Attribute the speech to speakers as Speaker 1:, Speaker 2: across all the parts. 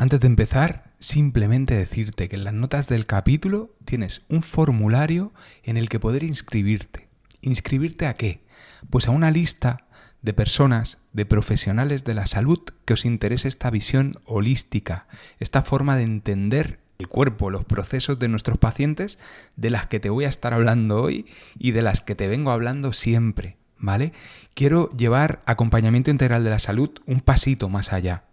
Speaker 1: Antes de empezar, simplemente decirte que en las notas del capítulo tienes un formulario en el que poder inscribirte. ¿Inscribirte a qué? Pues a una lista de personas, de profesionales de la salud que os interese esta visión holística, esta forma de entender el cuerpo, los procesos de nuestros pacientes, de las que te voy a estar hablando hoy y de las que te vengo hablando siempre, ¿vale? Quiero llevar acompañamiento integral de la salud un pasito más allá.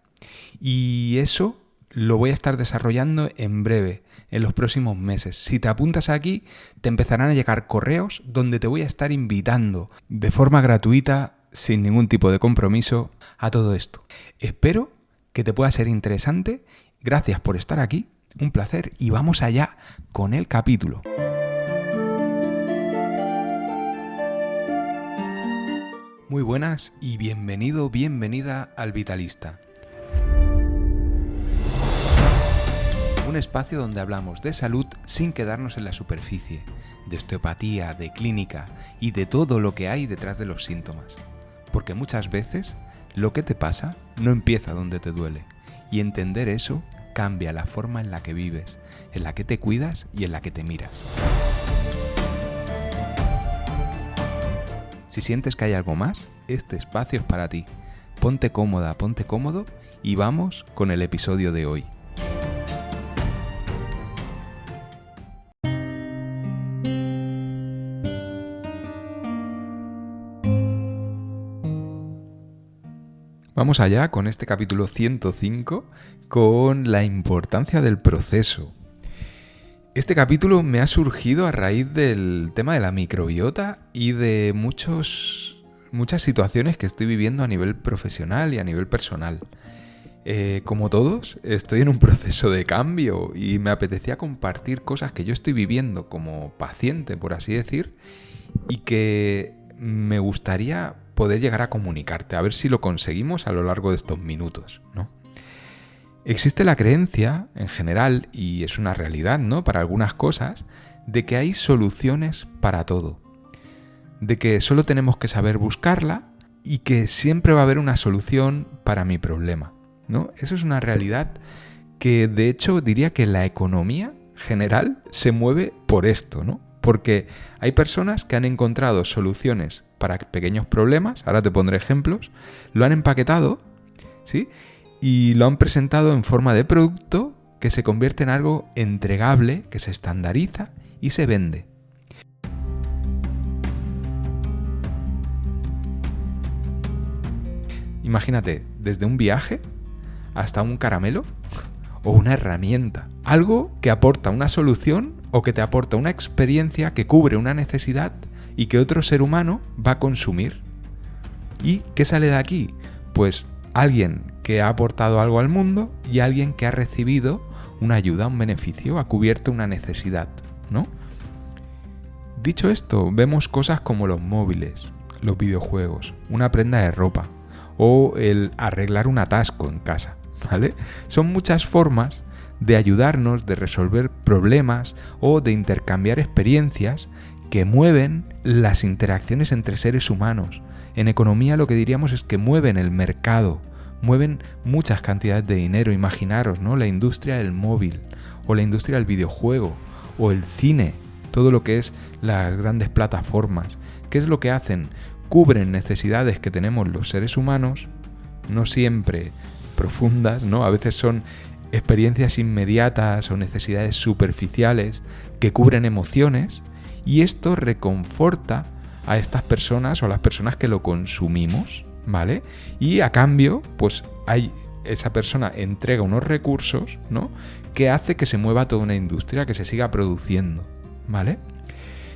Speaker 1: Y eso lo voy a estar desarrollando en breve, en los próximos meses. Si te apuntas aquí, te empezarán a llegar correos donde te voy a estar invitando de forma gratuita, sin ningún tipo de compromiso, a todo esto. Espero que te pueda ser interesante. Gracias por estar aquí, un placer, y vamos allá con el capítulo. Muy buenas y bienvenido, bienvenida al Vitalista. Un espacio donde hablamos de salud sin quedarnos en la superficie, de osteopatía, de clínica y de todo lo que hay detrás de los síntomas. Porque muchas veces lo que te pasa no empieza donde te duele, y entender eso cambia la forma en la que vives, en la que te cuidas y en la que te miras. Si sientes que hay algo más, este espacio es para ti. Ponte cómoda, ponte cómodo y vamos con el episodio de hoy. Vamos allá con este capítulo 105, con la importancia del proceso. Este capítulo me ha surgido a raíz del tema de la microbiota y de muchas situaciones que estoy viviendo a nivel profesional y a nivel personal. Como todos, estoy en un proceso de cambio y me apetecía compartir cosas que yo estoy viviendo como paciente, por así decir, y que me gustaría poder llegar a comunicarte, a ver si lo conseguimos a lo largo de estos minutos, ¿no? Existe la creencia, en general, y es una realidad, ¿no?, para algunas cosas, de que hay soluciones para todo. De que solo tenemos que saber buscarla y que siempre va a haber una solución para mi problema, ¿no? Eso es una realidad que, de hecho, diría que la economía general se mueve por esto, ¿no? Porque hay personas que han encontrado soluciones para pequeños problemas, ahora te pondré ejemplos, lo han empaquetado, ¿sí?, y lo han presentado en forma de producto que se convierte en algo entregable, que se estandariza y se vende. Imagínate, desde un viaje hasta un caramelo o una herramienta, algo que aporta una solución o que te aporta una experiencia que cubre una necesidad y que otro ser humano va a consumir. ¿Y qué sale de aquí? Pues alguien que ha aportado algo al mundo y alguien que ha recibido una ayuda, un beneficio, ha cubierto una necesidad, ¿no? Dicho esto, vemos cosas como los móviles, los videojuegos, una prenda de ropa o el arreglar un atasco en casa, ¿vale? Son muchas formas de ayudarnos, de resolver problemas o de intercambiar experiencias que mueven las interacciones entre seres humanos. En economía lo que diríamos es que mueven el mercado, mueven muchas cantidades de dinero. Imaginaros, ¿no?, la industria del móvil o la industria del videojuego o el cine, todo lo que es las grandes plataformas. ¿Qué es lo que hacen? Cubren necesidades que tenemos los seres humanos, no siempre profundas, ¿no? A veces son experiencias inmediatas o necesidades superficiales que cubren emociones, y esto reconforta a estas personas o a las personas que lo consumimos, ¿vale? Y a cambio, pues esa persona entrega unos recursos, ¿no?, que hace que se mueva toda una industria, que se siga produciendo, ¿vale?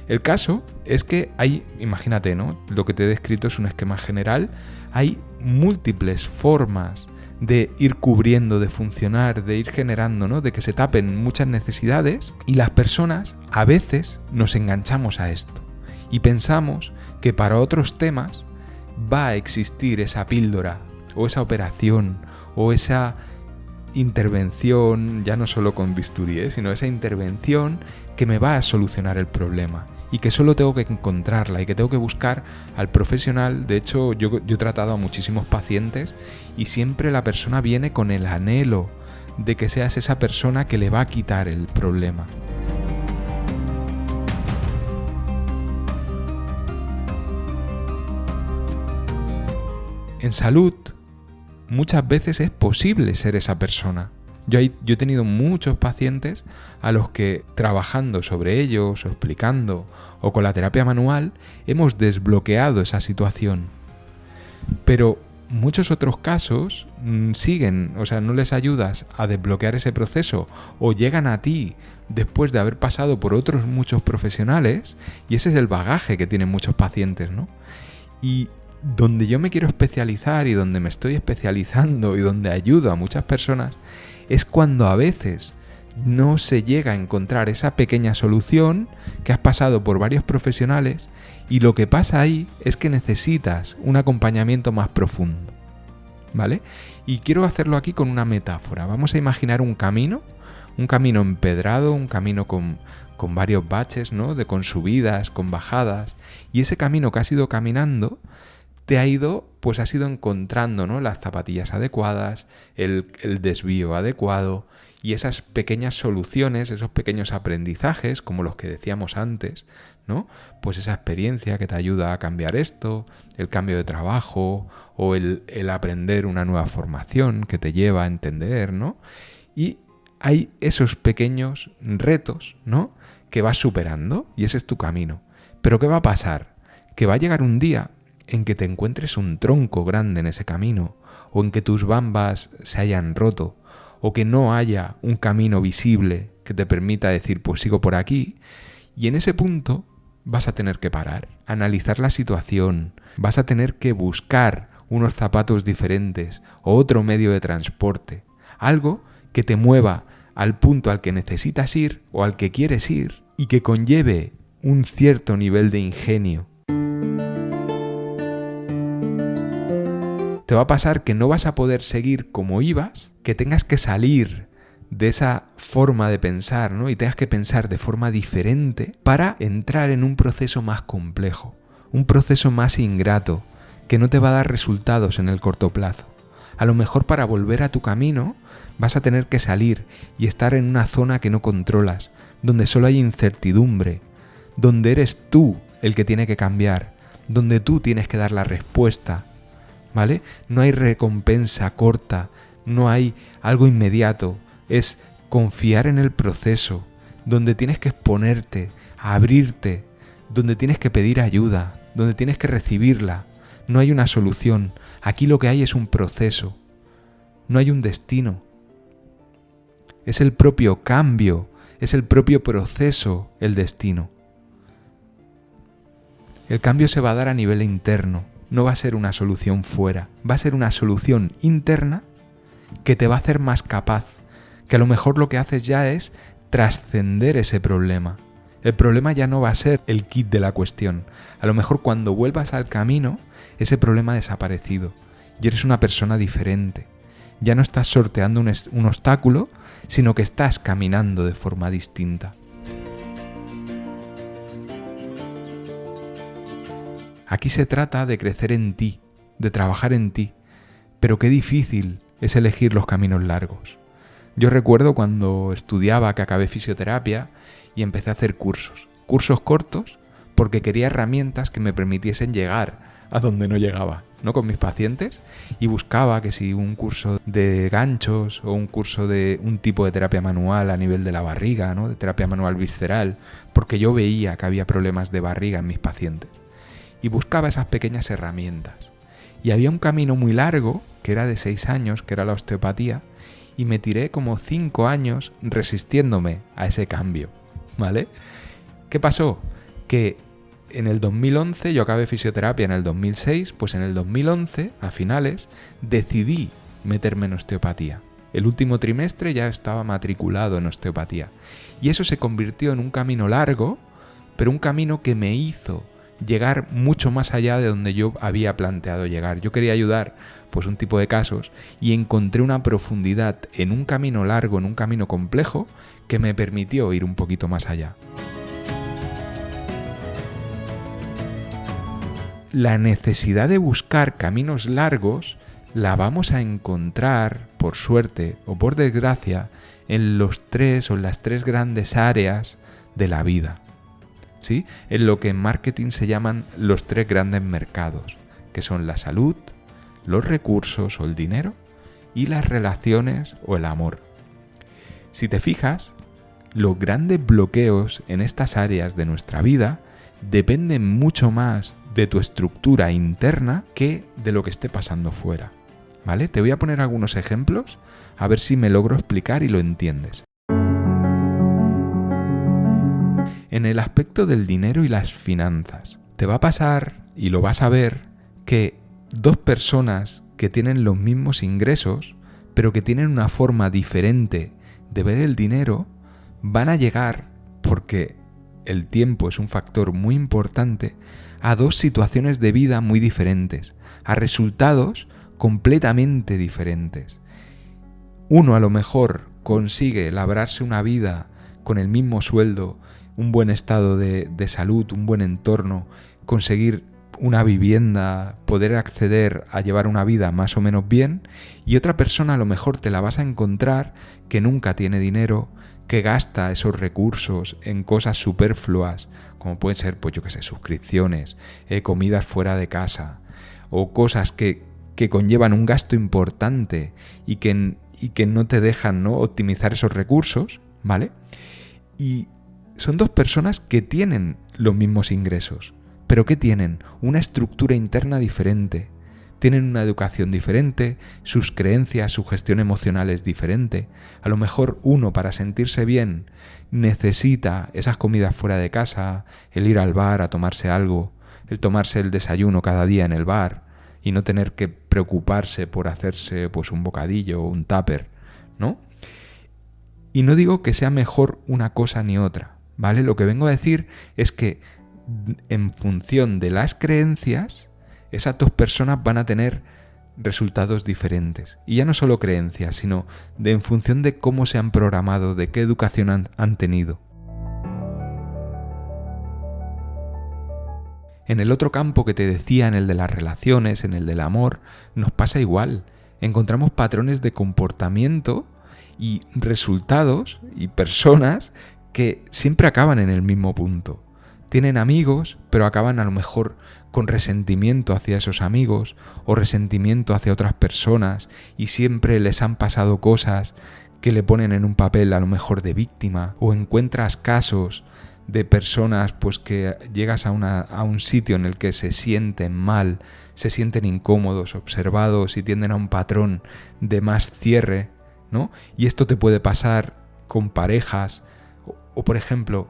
Speaker 1: El caso es que imagínate, ¿no?, lo que te he descrito es un esquema general, hay múltiples formas de ir cubriendo, de funcionar, de ir generando, ¿no?, de que se tapen muchas necesidades, y las personas a veces nos enganchamos a esto y pensamos que para otros temas va a existir esa píldora o esa operación o esa intervención, ya no solo con bisturí, sino esa intervención que me va a solucionar el problema. y que solo tengo que encontrarla y que tengo que buscar al profesional. De hecho, yo he tratado a muchísimos pacientes y siempre la persona viene con el anhelo de que seas esa persona que le va a quitar el problema. En salud, muchas veces es posible ser esa persona. Yo he tenido muchos pacientes a los que, trabajando sobre ellos, o explicando, o con la terapia manual, hemos desbloqueado esa situación. Pero muchos otros casos siguen, o sea, no les ayudas a desbloquear ese proceso, o llegan a ti después de haber pasado por otros muchos profesionales, y ese es el bagaje que tienen muchos pacientes, ¿no? Y donde yo me quiero especializar y donde me estoy especializando y donde ayudo a muchas personas es cuando a veces no se llega a encontrar esa pequeña solución que has pasado por varios profesionales y lo que pasa ahí es que necesitas un acompañamiento más profundo, ¿vale? Y quiero hacerlo aquí con una metáfora. Vamos a imaginar un camino empedrado, un camino con varios baches, ¿no? Con subidas, con bajadas, y ese camino que has ido caminando has ido encontrando, ¿no? Las zapatillas adecuadas, el desvío adecuado y esas pequeñas soluciones, esos pequeños aprendizajes, como los que decíamos antes, ¿no? Pues esa experiencia que te ayuda a cambiar esto, el cambio de trabajo o el aprender una nueva formación que te lleva a entender, ¿no? Y hay esos pequeños retos, ¿no? Que vas superando y ese es tu camino. Pero ¿qué va a pasar? Que va a llegar un día en que te encuentres un tronco grande en ese camino, o en que tus bambas se hayan roto, o que no haya un camino visible que te permita decir, pues sigo por aquí, y en ese punto vas a tener que parar, analizar la situación, vas a tener que buscar unos zapatos diferentes o otro medio de transporte, algo que te mueva al punto al que necesitas ir o al que quieres ir y que conlleve un cierto nivel de ingenio. Te va a pasar que no vas a poder seguir como ibas, que tengas que salir de esa forma de pensar, ¿no? Y tengas que pensar de forma diferente para entrar en un proceso más complejo, un proceso más ingrato, que no te va a dar resultados en el corto plazo. A lo mejor para volver a tu camino vas a tener que salir y estar en una zona que no controlas, donde solo hay incertidumbre, donde eres tú el que tiene que cambiar, donde tú tienes que dar la respuesta, ¿vale? No hay recompensa corta, no hay algo inmediato, es confiar en el proceso, donde tienes que exponerte, abrirte, donde tienes que pedir ayuda, donde tienes que recibirla. No hay una solución, aquí lo que hay es un proceso, no hay un destino. Es el propio cambio, es el propio proceso el destino. El cambio se va a dar a nivel interno. No va a ser una solución fuera, va a ser una solución interna que te va a hacer más capaz, que a lo mejor lo que haces ya es trascender ese problema. El problema ya no va a ser el kit de la cuestión. A lo mejor cuando vuelvas al camino, ese problema ha desaparecido y eres una persona diferente. Ya no estás sorteando un obstáculo, sino que estás caminando de forma distinta. Aquí se trata de crecer en ti, de trabajar en ti, pero qué difícil es elegir los caminos largos. Yo recuerdo cuando estudiaba que acabé fisioterapia y empecé a hacer cursos cortos porque quería herramientas que me permitiesen llegar a donde no llegaba, ¿no? Con mis pacientes y buscaba que si un curso de ganchos o un curso de un tipo de terapia manual a nivel de la barriga, ¿no? De terapia manual visceral, porque yo veía que había problemas de barriga en mis pacientes. Y buscaba esas pequeñas herramientas. Y había un camino muy largo, que era de 6 años, que era la osteopatía, y me tiré como 5 años resistiéndome a ese cambio, ¿vale? ¿Qué pasó? Que en el 2011, yo acabé fisioterapia en el 2006, pues en el 2011, a finales, decidí meterme en osteopatía. El último trimestre ya estaba matriculado en osteopatía. Y eso se convirtió en un camino largo, pero un camino que me hizo llegar mucho más allá de donde yo había planteado llegar. Yo quería ayudar pues un tipo de casos y encontré una profundidad en un camino largo, en un camino complejo, que me permitió ir un poquito más allá. La necesidad de buscar caminos largos la vamos a encontrar por suerte o por desgracia, en los tres o en las tres grandes áreas de la vida, ¿sí? En lo que en marketing se llaman los tres grandes mercados, que son la salud, los recursos o el dinero y las relaciones o el amor. Si te fijas, los grandes bloqueos en estas áreas de nuestra vida dependen mucho más de tu estructura interna que de lo que esté pasando fuera, ¿vale? Te voy a poner algunos ejemplos a ver si me logro explicar y lo entiendes. En el aspecto del dinero y las finanzas, te va a pasar, y lo vas a ver, que dos personas que tienen los mismos ingresos, pero que tienen una forma diferente de ver el dinero, van a llegar, porque el tiempo es un factor muy importante, a dos situaciones de vida muy diferentes, a resultados completamente diferentes. Uno a lo mejor consigue labrarse una vida con el mismo sueldo, un buen estado de salud, un buen entorno, conseguir una vivienda, poder acceder a llevar una vida más o menos bien, y otra persona a lo mejor te la vas a encontrar que nunca tiene dinero, que gasta esos recursos en cosas superfluas, como pueden ser, pues yo qué sé, suscripciones, comidas fuera de casa, o cosas que conllevan un gasto importante y que no te dejan, ¿no?, optimizar esos recursos, ¿vale? Y son dos personas que tienen los mismos ingresos, pero que tienen una estructura interna diferente, tienen una educación diferente, sus creencias, su gestión emocional es diferente. A lo mejor uno, para sentirse bien, necesita esas comidas fuera de casa, el ir al bar a tomarse algo, el tomarse el desayuno cada día en el bar y no tener que preocuparse por hacerse pues un bocadillo o un tupper, ¿no? Y no digo que sea mejor una cosa ni otra, ¿vale? Lo que vengo a decir es que en función de las creencias, esas dos personas van a tener resultados diferentes. Y ya no solo creencias, sino en función de cómo se han programado, de qué educación han tenido. En el otro campo que te decía, en el de las relaciones, en el del amor, nos pasa igual. Encontramos patrones de comportamiento y resultados y personas que siempre acaban en el mismo punto. Tienen amigos, pero acaban a lo mejor con resentimiento hacia esos amigos o resentimiento hacia otras personas y siempre les han pasado cosas que le ponen en un papel a lo mejor de víctima, o encuentras casos de personas pues que llegas a un sitio en el que se sienten mal, se sienten incómodos, observados y tienden a un patrón de más cierre, ¿no? Y esto te puede pasar con parejas o por ejemplo,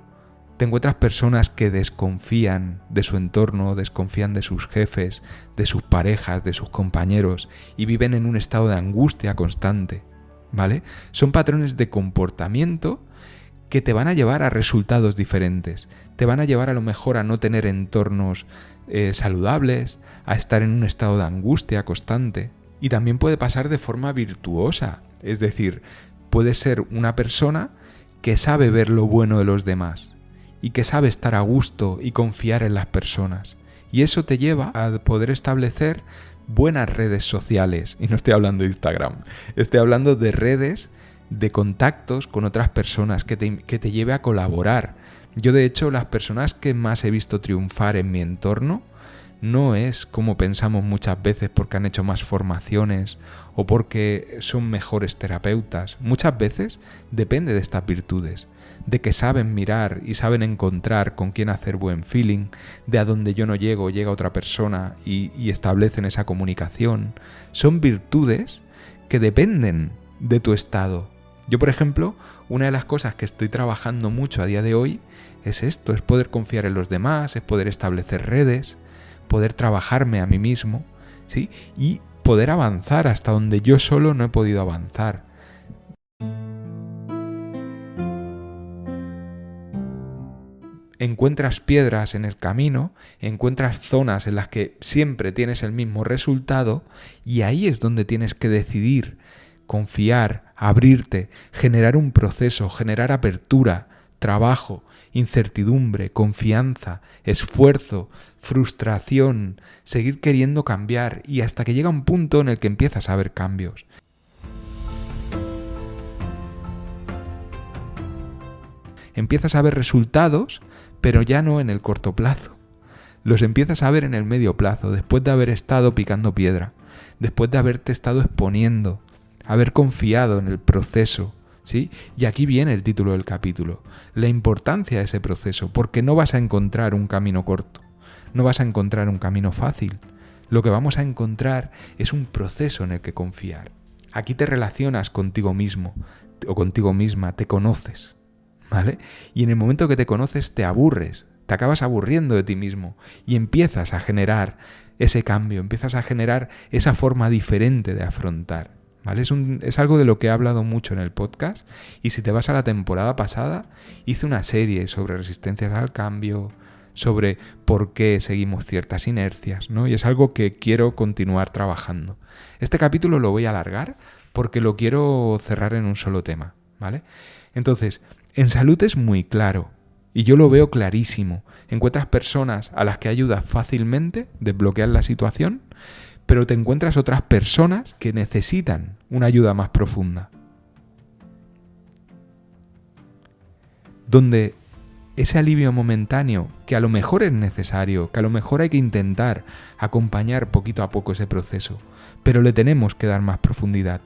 Speaker 1: te encuentras personas que desconfían de su entorno, desconfían de sus jefes, de sus parejas, de sus compañeros y viven en un estado de angustia constante, ¿vale? Son patrones de comportamiento que te van a llevar a resultados diferentes. Te van a llevar a lo mejor a no tener entornos saludables, a estar en un estado de angustia constante. Y también puede pasar de forma virtuosa, es decir, puede ser una persona que sabe ver lo bueno de los demás y que sabe estar a gusto y confiar en las personas. Y eso te lleva a poder establecer buenas redes sociales. Y no estoy hablando de Instagram, estoy hablando de redes de contactos con otras personas que te lleve a colaborar. Yo, de hecho, las personas que más he visto triunfar en mi entorno no es como pensamos muchas veces porque han hecho más formaciones o porque son mejores terapeutas. Muchas veces depende de estas virtudes, de que saben mirar y saben encontrar con quién hacer buen feeling, de a donde yo no llego, llega otra persona y establecen esa comunicación. Son virtudes que dependen de tu estado. Yo, por ejemplo, una de las cosas que estoy trabajando mucho a día de hoy es esto, es poder confiar en los demás, es poder establecer redes, poder trabajarme a mí mismo, ¿sí? Y poder avanzar hasta donde yo solo no he podido avanzar. Encuentras piedras en el camino, encuentras zonas en las que siempre tienes el mismo resultado y ahí es donde tienes que decidir, confiar, abrirte, generar un proceso, generar apertura, trabajo, incertidumbre, confianza, esfuerzo, frustración, seguir queriendo cambiar y hasta que llega un punto en el que empiezas a ver cambios. Empiezas a ver resultados, pero ya no en el corto plazo. Los empiezas a ver en el medio plazo, después de haber estado picando piedra, después de haberte estado exponiendo, haber confiado en el proceso, ¿sí? Y aquí viene el título del capítulo, la importancia de ese proceso, porque no vas a encontrar un camino corto, no vas a encontrar un camino fácil. Lo que vamos a encontrar es un proceso en el que confiar. Aquí te relacionas contigo mismo o contigo misma, te conoces, ¿vale? Y en el momento que te conoces te aburres, te acabas aburriendo de ti mismo y empiezas a generar ese cambio, empiezas a generar esa forma diferente de afrontar, ¿vale? Es algo de lo que he hablado mucho en el podcast, y si te vas a la temporada pasada, hice una serie sobre resistencias al cambio, sobre por qué seguimos ciertas inercias, ¿no? Y es algo que quiero continuar trabajando. Este capítulo lo voy a alargar porque lo quiero cerrar en un solo tema, ¿vale? Entonces, en salud es muy claro, y yo lo veo clarísimo. Encuentras personas a las que ayudas fácilmente, desbloquean la situación, pero te encuentras otras personas que necesitan una ayuda más profunda. Donde ese alivio momentáneo, que a lo mejor es necesario, que a lo mejor hay que intentar acompañar poquito a poco ese proceso, pero le tenemos que dar más profundidad.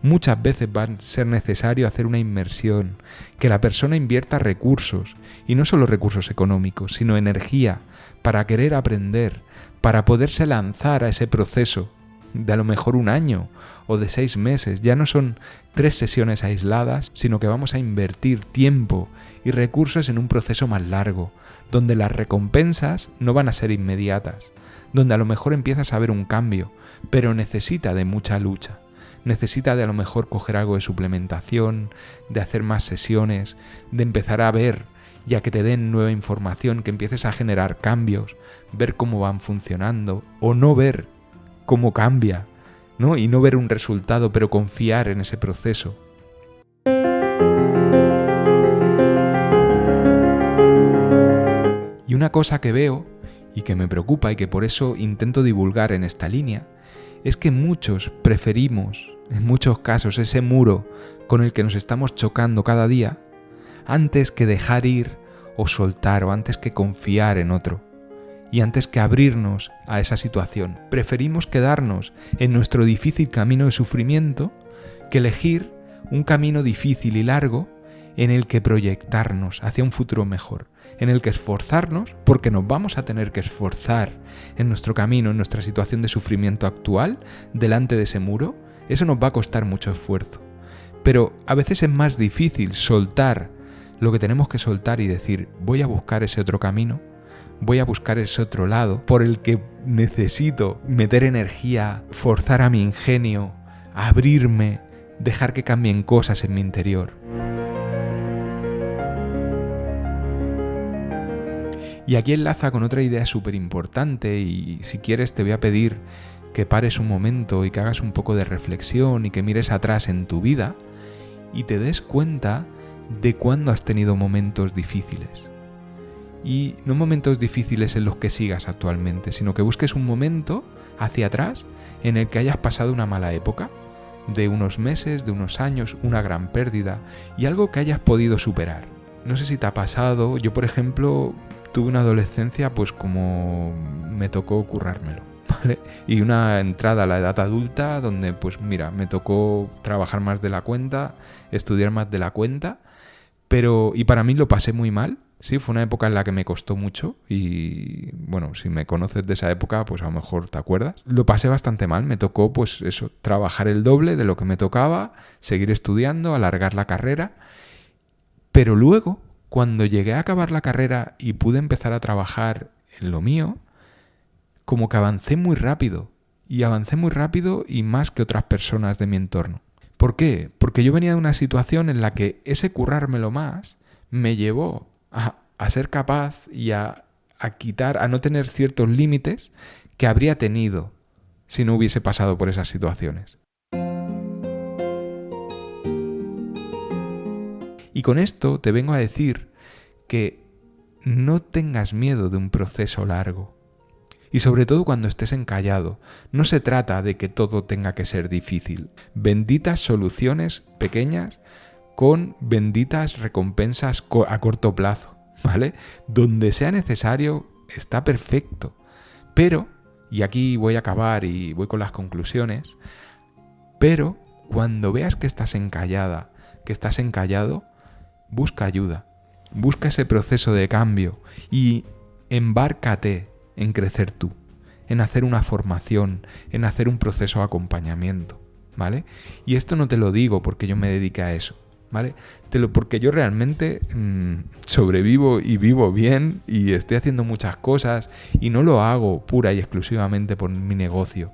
Speaker 1: Muchas veces va a ser necesario hacer una inmersión, que la persona invierta recursos, y no solo recursos económicos, sino energía, para querer aprender, para poderse lanzar a ese proceso de a lo mejor 1 año o de 6 meses. Ya no son 3 sesiones aisladas, sino que vamos a invertir tiempo y recursos en un proceso más largo, donde las recompensas no van a ser inmediatas, donde a lo mejor empiezas a ver un cambio, pero necesita de mucha lucha. Necesita de a lo mejor coger algo de suplementación, de hacer más sesiones, de empezar a ver, ya que te den nueva información, que empieces a generar cambios, ver cómo van funcionando, o no ver cómo cambia, ¿no? Y no ver un resultado, pero confiar en ese proceso. Y una cosa que veo y que me preocupa y que por eso intento divulgar en esta línea, es que muchos preferimos, en muchos casos, ese muro con el que nos estamos chocando cada día, antes que dejar ir o soltar, o antes que confiar en otro. Y antes que abrirnos a esa situación, preferimos quedarnos en nuestro difícil camino de sufrimiento que elegir un camino difícil y largo en el que proyectarnos hacia un futuro mejor, en el que esforzarnos, porque nos vamos a tener que esforzar en nuestro camino, en nuestra situación de sufrimiento actual, delante de ese muro. Eso nos va a costar mucho esfuerzo. Pero a veces es más difícil soltar lo que tenemos que soltar y decir, voy a buscar ese otro camino, voy a buscar ese otro lado por el que necesito meter energía, forzar a mi ingenio, abrirme, dejar que cambien cosas en mi interior. Y aquí enlaza con otra idea súper importante, y si quieres te voy a pedir que pares un momento y que hagas un poco de reflexión y que mires atrás en tu vida y te des cuenta de cuándo has tenido momentos difíciles. Y no momentos difíciles en los que sigas actualmente, sino que busques un momento hacia atrás en el que hayas pasado una mala época, de unos meses, de unos años, una gran pérdida, y algo que hayas podido superar. No sé si te ha pasado, yo por ejemplo tuve una adolescencia pues como me tocó currármelo, ¿vale? Y una entrada a la edad adulta donde pues mira, me tocó trabajar más de la cuenta, estudiar más de la cuenta, y para mí lo pasé muy mal. Sí, fue una época en la que me costó mucho y, bueno, si me conoces de esa época, pues a lo mejor te acuerdas. Lo pasé bastante mal, me tocó, pues eso, trabajar el doble de lo que me tocaba, seguir estudiando, alargar la carrera. Pero luego, cuando llegué a acabar la carrera y pude empezar a trabajar en lo mío, como que avancé muy rápido. Y avancé muy rápido y más que otras personas de mi entorno. ¿Por qué? Porque yo venía de una situación en la que ese currármelo más me llevó a ser capaz y a no tener ciertos límites que habría tenido si no hubiese pasado por esas situaciones. Y con esto te vengo a decir que no tengas miedo de un proceso largo. Y sobre todo cuando estés encallado, no se trata de que todo tenga que ser difícil. Benditas soluciones pequeñas con benditas recompensas a corto plazo, ¿vale? Donde sea necesario está perfecto. Pero, y aquí voy a acabar y voy con las conclusiones, pero cuando veas que estás encallada, que estás encallado, busca ayuda, busca ese proceso de cambio y embárcate en crecer tú, en hacer una formación, en hacer un proceso de acompañamiento, ¿vale? Y esto no te lo digo porque yo me dedique a eso, ¿vale? Porque yo realmente sobrevivo y vivo bien y estoy haciendo muchas cosas y no lo hago pura y exclusivamente por mi negocio.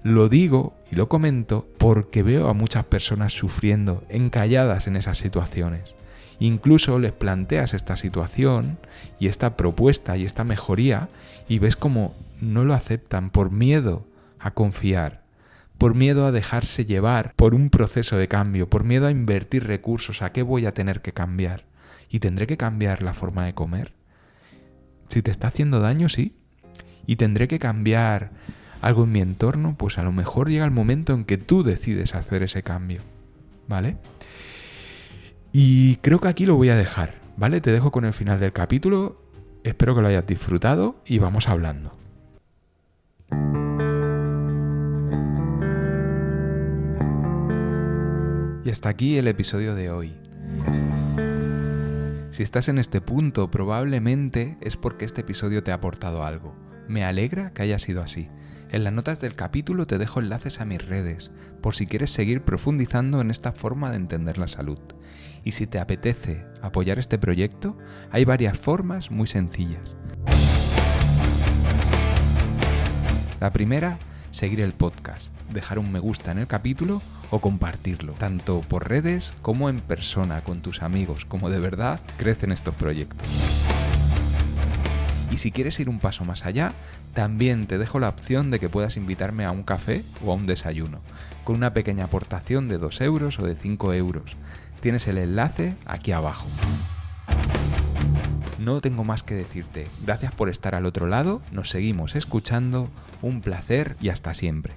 Speaker 1: Lo digo y lo comento porque veo a muchas personas sufriendo, encalladas en esas situaciones. Incluso les planteas esta situación y esta propuesta y esta mejoría y ves como no lo aceptan por miedo a confiar, por miedo a dejarse llevar por un proceso de cambio, por miedo a invertir recursos. ¿A qué voy a tener que cambiar? ¿Y tendré que cambiar la forma de comer? Si te está haciendo daño, sí. ¿Y tendré que cambiar algo en mi entorno? Pues a lo mejor llega el momento en que tú decides hacer ese cambio, ¿vale? Y creo que aquí lo voy a dejar, ¿vale? Te dejo con el final del capítulo. Espero que lo hayas disfrutado y vamos hablando. Y hasta aquí el episodio de hoy. Si estás en este punto, probablemente es porque este episodio te ha aportado algo. Me alegra que haya sido así. En las notas del capítulo te dejo enlaces a mis redes, por si quieres seguir profundizando en esta forma de entender la salud. Y si te apetece apoyar este proyecto, hay varias formas muy sencillas. La primera, seguir el podcast, dejar un me gusta en el capítulo o compartirlo, tanto por redes como en persona con tus amigos, como de verdad crecen estos proyectos. Y si quieres ir un paso más allá, también te dejo la opción de que puedas invitarme a un café o a un desayuno, con una pequeña aportación de 2 euros o de 5 euros. Tienes el enlace aquí abajo. No tengo más que decirte. Gracias por estar al otro lado, nos seguimos escuchando, un placer y hasta siempre.